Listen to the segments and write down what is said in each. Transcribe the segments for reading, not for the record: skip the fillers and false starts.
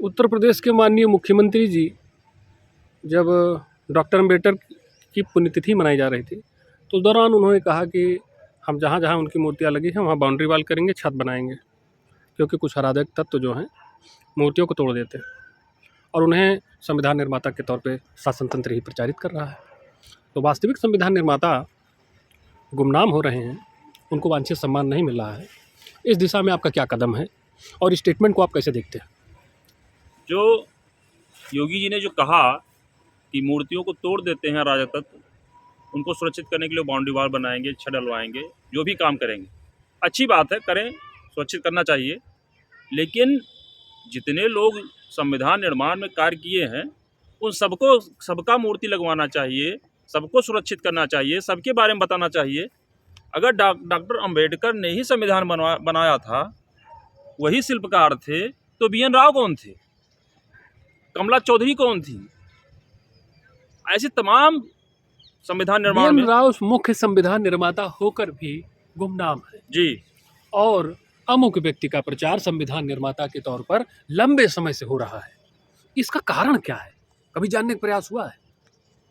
उत्तर प्रदेश के माननीय मुख्यमंत्री जी जब डॉक्टर अम्बेडकर की पुण्यतिथि मनाई जा रही थी तो उस दौरान उन्होंने कहा कि हम जहाँ जहाँ उनकी मूर्तियाँ लगी हैं वहाँ बाउंड्री वॉल करेंगे, छत बनाएंगे, क्योंकि कुछ अराजक तत्व जो हैं मूर्तियों को तोड़ देते हैं और उन्हें संविधान निर्माता के तौर पे शासन तंत्र ही प्रचारित कर रहा है। तो वास्तविक संविधान निर्माता गुमनाम हो रहे हैं, उनको वांछित सम्मान नहीं मिल रहा है। इस दिशा में आपका क्या कदम है और इस स्टेटमेंट को आप कैसे देखते हैं? जो योगी जी ने जो कहा कि मूर्तियों को तोड़ देते हैं राजा तत्व, उनको सुरक्षित करने के लिए बाउंड्री वॉल बनाएंगे, छत डलवाएंगे, जो भी काम करेंगे, अच्छी बात है, करें, सुरक्षित करना चाहिए। लेकिन जितने लोग संविधान निर्माण में कार्य किए हैं उन सबका मूर्ति लगवाना चाहिए, सबको सुरक्षित करना चाहिए, सबके बारे में बताना चाहिए। अगर डॉक्टर अम्बेडकर ने ही संविधान बनाया था, वही शिल्पकार थे, तो BN राव कौन थे, कमला चौधरी कौन थी? ऐसे तमाम संविधान निर्माण में BN राव मुख्य संविधान निर्माता होकर भी गुमनाम है जी, और अमुक व्यक्ति का प्रचार संविधान निर्माता के तौर पर लंबे समय से हो रहा है। इसका कारण क्या है, कभी जानने का प्रयास हुआ है?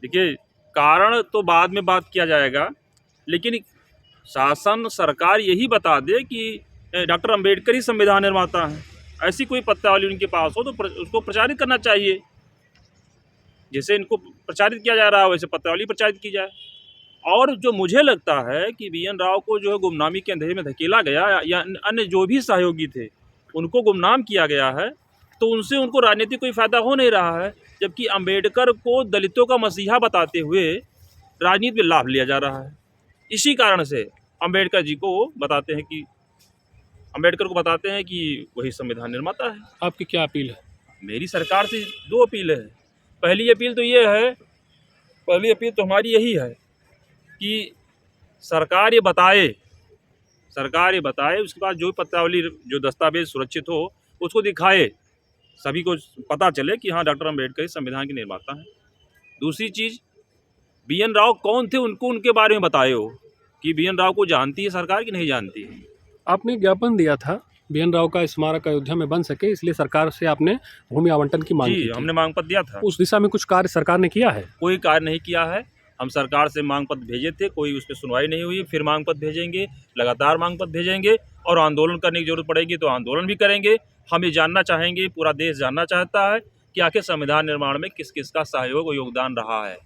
देखिए, कारण तो बाद में बात किया जाएगा, लेकिन शासन सरकार यही बता दे कि डॉक्टर अम्बेडकर ही संविधान निर्माता हैं। ऐसी कोई पत्रावली उनके पास हो तो उसको प्रचारित करना चाहिए। जैसे इनको प्रचारित किया जा रहा है वैसे पत्रावली प्रचारित की जाए। और जो मुझे लगता है कि BN राव को जो है गुमनामी के अंधेरे में धकेला गया या अन्य जो भी सहयोगी थे उनको गुमनाम किया गया है, तो उनसे उनको राजनीतिक कोई फ़ायदा हो नहीं रहा है। जबकि अम्बेडकर को दलितों का मसीहा बताते हुए राजनीति में लाभ लिया जा रहा है। इसी कारण से अम्बेडकर को बताते हैं कि वही संविधान निर्माता है। आपकी क्या अपील है? मेरी सरकार से 2 अपील है। पहली अपील तो हमारी यही है कि सरकार ये बताए, उसके बाद जो पत्रावली जो दस्तावेज सुरक्षित हो उसको दिखाए, सभी को पता चले कि हाँ डॉक्टर अम्बेडकर संविधान के निर्माता हैं। दूसरी चीज़, BN राव कौन थे उनको उनके बारे में बताए हो कि BN राव को जानती है सरकार कि नहीं जानती है। आपने ज्ञापन दिया था BN राव का स्मारक अयोध्या में बन सके, इसलिए सरकार से आपने भूमि आवंटन की मांग की थी। हमने मांग पत्र दिया था। उस दिशा में कुछ कार्य सरकार ने किया है? कोई कार्य नहीं किया है। हम सरकार से मांग पत्र भेजे थे, कोई उस पर सुनवाई नहीं हुई। फिर मांग पत्र भेजेंगे, लगातार मांग पत्र भेजेंगे और आंदोलन करने की जरूरत पड़ेगी तो आंदोलन भी करेंगे। हम ये जानना चाहेंगे, पूरा देश जानना चाहता है कि आखिर संविधान निर्माण में किस किस का सहयोग और योगदान रहा है।